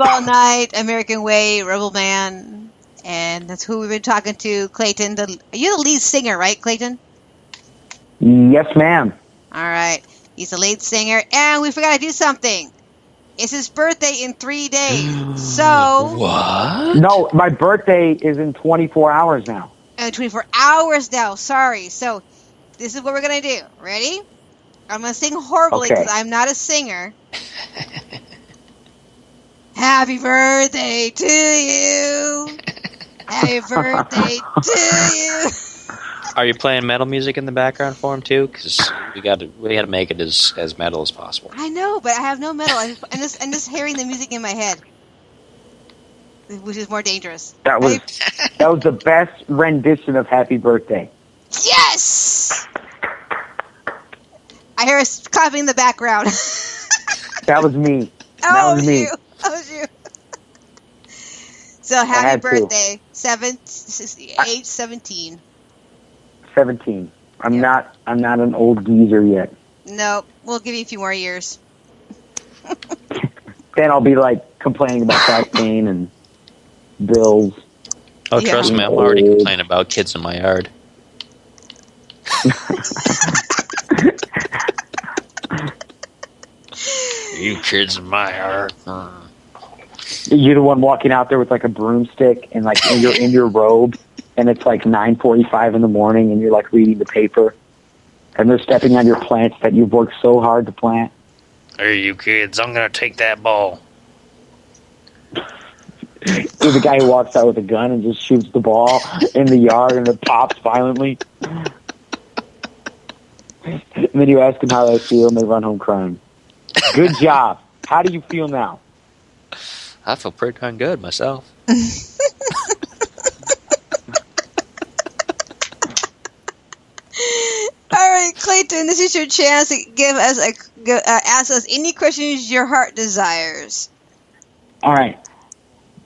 Up All Night, American Way, Rebelmann, and that's who we've been talking to, Clayton. You're the lead singer, right, Clayton? Yes, ma'am. All right. He's the lead singer, and we forgot to do something. It's his birthday in 3 days. So what? No, my birthday is in 24 hours now. 24 hours now. Sorry. So this is what we're going to do. Ready? I'm going to sing horribly because I'm not a singer. Happy birthday to you. Happy birthday to you. Are you playing metal music in the background for him too? Because we got to make it as metal as possible. I know, but I have no metal. I'm just hearing the music in my head, which is more dangerous. That was the best rendition of Happy Birthday. Yes. I hear us clapping in the background. That was me. That was you. So happy birthday, 17. 17. I'm not an old geezer yet. Nope. We'll give you a few more years. Then I'll be like complaining about back pain and bills. Oh, trust me, I'm already complaining about kids in my yard. You kids in my yard. You're the one walking out there with like a broomstick and like you're in your robe. And it's like 9:45 in the morning, and you're like reading the paper, and they're stepping on your plants that you've worked so hard to plant. Hey, you kids! I'm gonna take that ball. You're the guy who walks out with a gun and just shoots the ball in the yard, and it pops violently. And then you ask them how they feel, and they run home crying. Good job. How do you feel now? I feel pretty darn good myself. All right, Clayton, this is your chance to ask us any questions your heart desires. All right.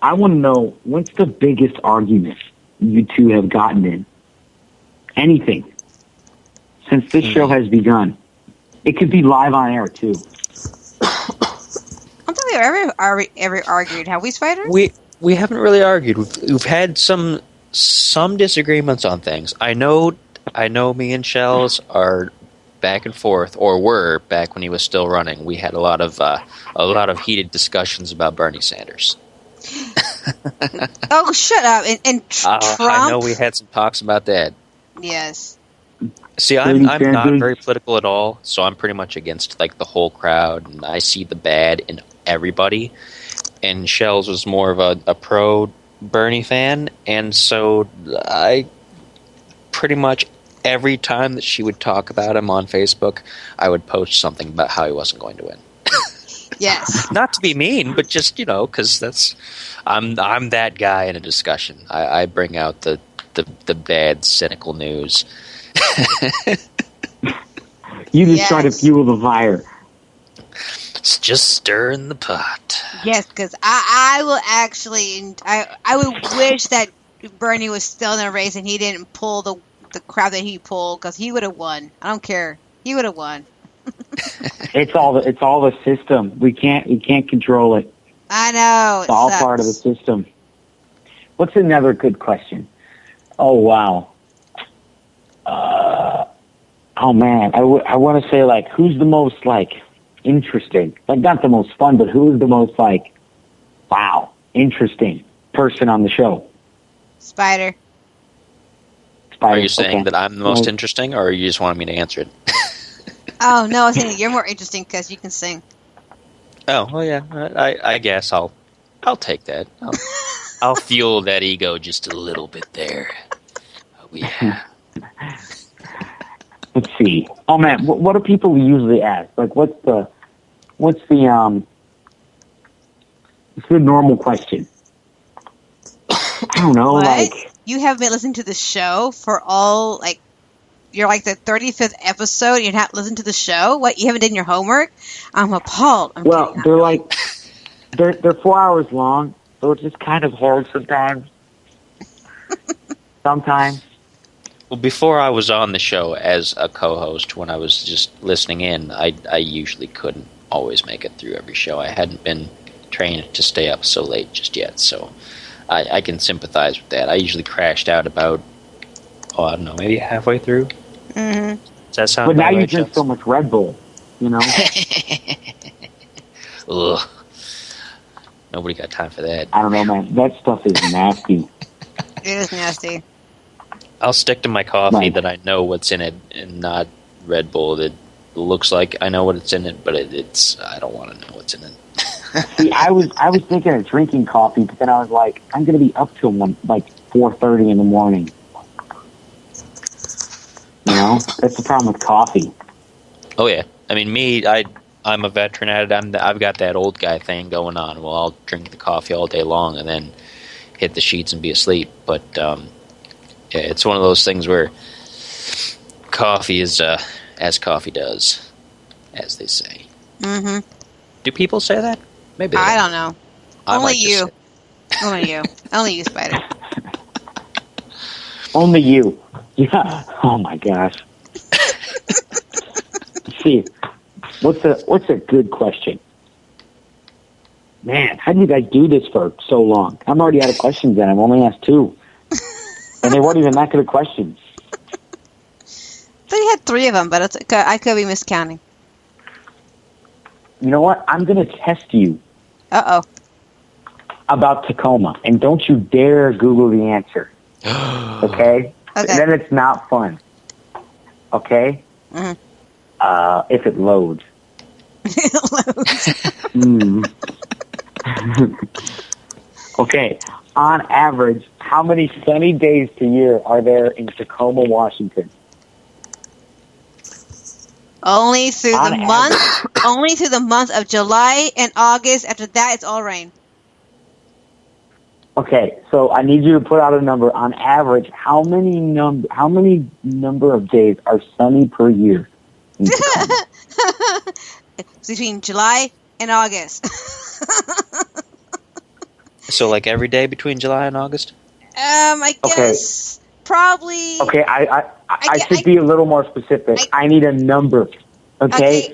I want to know, what's the biggest argument you two have gotten in? Anything. Since this show has begun. It could be live on air, too. I don't think we've ever argued, have we, Spider? We haven't really argued. We've had some disagreements on things. I know me and Shells are back and forth, or were back when he was still running. We had a lot of heated discussions about Bernie Sanders. Oh, shut up! And Trump. I know we had some talks about that. Yes. See, I'm not very political at all, so I'm pretty much against like the whole crowd, and I see the bad in everybody. And Shells was more of a pro Bernie fan, and so I pretty much every time that she would talk about him on Facebook, I would post something about how he wasn't going to win. Yes. Not to be mean, but just, because I'm that guy in a discussion. I bring out the bad, cynical news. You just try to fuel the fire. It's just stirring the pot. Yes, because I will actually, I would wish that Bernie was still in the race and he didn't pull the crowd that he pulled, because he would have won. I don't care. He would have won. It's all the system. We can't control it. I know. It's all part of the system. What's another good question? Oh, wow. Oh, man. I want to say, like, who's the most, like, interesting? Like, not the most fun, but who is the most, like, wow, interesting person on the show? Spider. Are you saying that I'm the most interesting, or you just wanted me to answer it? Oh, no, I was saying you're more interesting because you can sing. Oh, well, yeah. I guess I'll take that. I'll fuel that ego just a little bit there. Oh, yeah. Let's see. Oh, man, what do people usually ask? Like, what's the normal question? I don't know, what? like... You haven't been listening to the show for all, like, you're like the 35th episode, and you're not listening to the show? What, you haven't done your homework? I'm appalled. They're like, they're 4 hours long, so it's just kind of hard sometimes. Sometimes. Well, before I was on the show as a co-host, when I was just listening in, I usually couldn't always make it through every show. I hadn't been trained to stay up so late just yet, so I can sympathize with that. I usually crashed out about, I don't know, maybe halfway through. Mm-hmm. Does that sound But now you right, drink so much Red Bull, you know? Ugh. Nobody got time for that. I don't know, man. That stuff is nasty. It is nasty. I'll stick to my coffee that I know what's in it and not Red Bull that looks like I know what it's in it, but it's I don't want to know what's in it. See, I was thinking of drinking coffee, but then I was like, I'm going to be up till 4:30 in the morning. You know, that's the problem with coffee. Oh yeah, I mean I'm a veteran at it. I've got that old guy thing going on. Well, I'll drink the coffee all day long and then hit the sheets and be asleep. But yeah, it's one of those things where coffee is as coffee does, as they say. Mm-hmm. Do people say that? Maybe I don't know. Only you. Only you. Only you, Spider. Only you. Yeah. Oh my gosh. See, what's a good question? Man, how do you guys do this for so long? I'm already out of questions, and I've only asked 2, and they weren't even that good of questions. So you had 3 of them, but I could be miscounting. You know what? I'm going to test you. Uh-oh. About Tacoma, and don't you dare Google the answer. Okay? Then it's not fun. Okay? Mm-hmm. If it loads. Okay. On average, how many sunny days per year are there in Tacoma, Washington? Only through the month of July and August. After that, it's all rain. Okay, so I need you to put out a number. On average, how many number of days are sunny per year in Tacoma? Between July and August. So, like every day between July and August? I guess probably. Okay, I should be a little more specific. I need a number. Okay?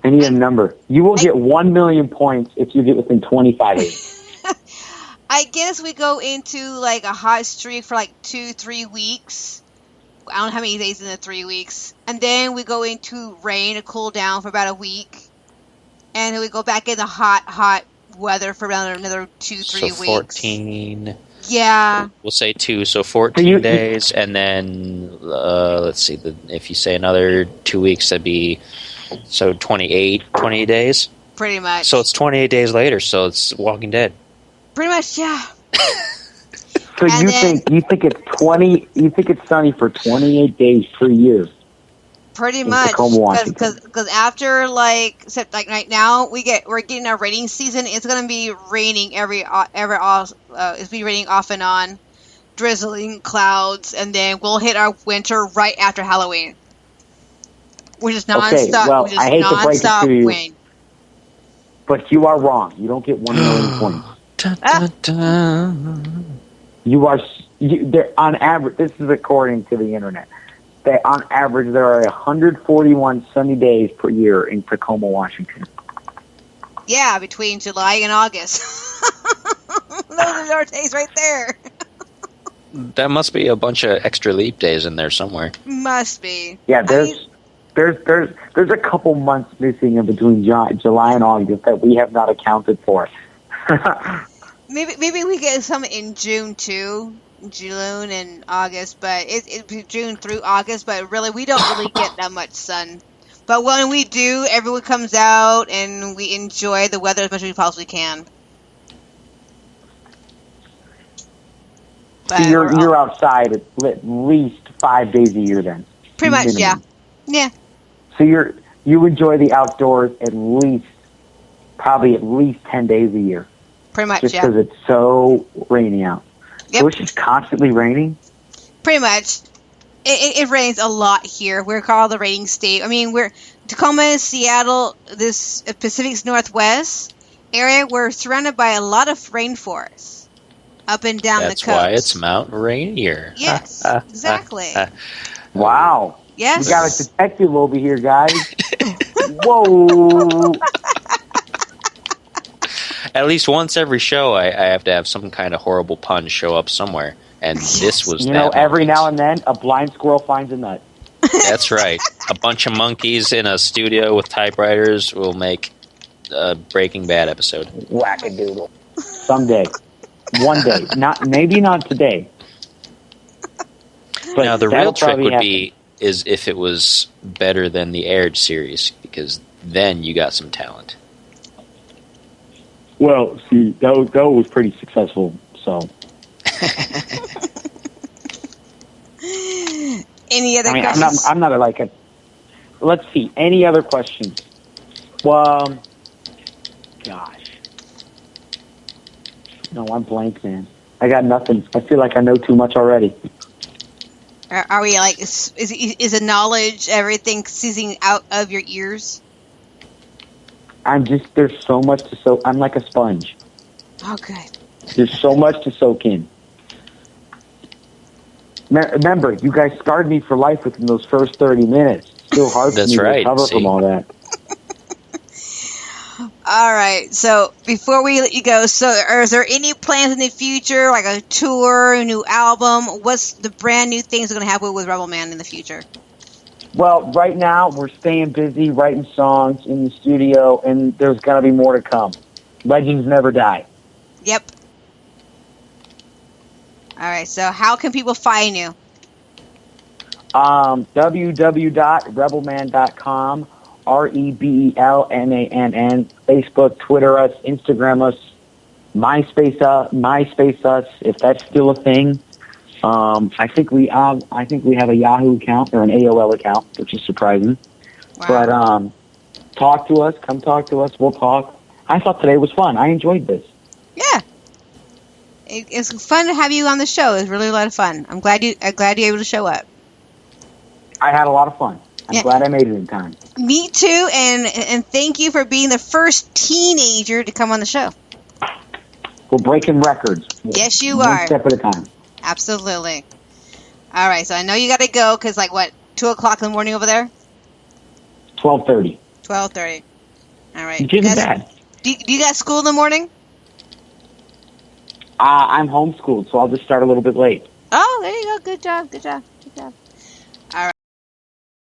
I need a number. You will get 1 million points if you get within 25 days. I guess we go into like a hot streak for like 2-3 weeks. I don't know how many days in the 3 weeks. And then we go into rain to cool down for about a week. And then we go back into hot weather for around another 2-3 weeks. 14. Yeah. We'll say 2, so 14 days. And then, let's see, if you say another 2 weeks, that'd be, 28 days? Pretty much. So it's 28 days later, so it's Walking Dead. Pretty much, yeah. So you think it's sunny for 28 days per year? Pretty much, because after except right now we're getting our rainy season. It's gonna be raining it's be raining off and on, drizzling clouds, and then we'll hit our winter right after Halloween, which is nonstop. Okay, well, I hate to break it to you, rain. But you are wrong. You don't get 1 million points. Dun, dun, dun. On average. This is according to the internet. That on average there are 141 sunny days per year in Tacoma, Washington. Yeah, between July and August. Those are our days right there. That must be a bunch of extra leap days in there somewhere. Must be. Yeah, there's a couple months missing in between July and August that we have not accounted for. Maybe we get some in June too. June and August, but it's June through August, but really we don't really get that much sun. But when we do, everyone comes out and we enjoy the weather as much as we possibly can. So you're outside at least 5 days a year then. Pretty much, yeah. So you enjoy the outdoors probably at least 10 days a year. Pretty much, just because it's so rainy out. Yep. So it's just constantly raining? Pretty much. It rains a lot here. We're called the raining state. I mean, we're Tacoma, Seattle, this Pacific Northwest area. We're surrounded by a lot of rainforests up and down the coast. That's why it's Mount Rainier. Yes, exactly. Wow. Yes. We got a detective over here, guys. Whoa. At least once every show, I have to have some kind of horrible pun show up somewhere. And this was every now and then, a blind squirrel finds a nut. That's right. A bunch of monkeys in a studio with typewriters will make a Breaking Bad episode. Wackadoodle. Someday. One day. Maybe not today. But now, the real trick would be is if it was better than the aired series, because then you got some talent. Well, see, that was pretty successful, so... Any other questions? I'm not like a... Let's see. Any other questions? Well, gosh. No, I'm blank, man. I got nothing. I feel like I know too much already. Are we like... Is the knowledge, everything seizing out of your ears? There's so much to soak... I'm like a sponge. Okay. There's so much to soak in. Remember, you guys scarred me for life within those first 30 minutes. It's still hard for me to recover from all that. All right. So before we let you go, is there any plans in the future, like a tour, a new album? What's the brand new things going to happen with Rebelmann in the future? Well, right now we're staying busy writing songs in the studio, and there's got to be more to come. Legends never die. Yep. All right, so how can people find you? www.rebelmann.com, REBELMANN, Facebook, Twitter us, Instagram us, MySpace us, if that's still a thing. I think we have a Yahoo account or an AOL account, which is surprising. Wow. But talk to us, come talk to us, we'll talk. I thought today was fun. I enjoyed this. Yeah. It's fun to have you on the show. It was really a lot of fun. I'm glad you're able to show up. I had a lot of fun. I'm glad I made it in time. Me too, and thank you for being the first teenager to come on the show. We're breaking records. Yes, you are. One step at a time. Absolutely. All right, so I know you got to go because, 2 o'clock in the morning over there? 12:30. 12:30. All right. Which isn't bad. Do you got school in the morning? I'm homeschooled, so I'll just start a little bit late. Oh, there you go. Good job.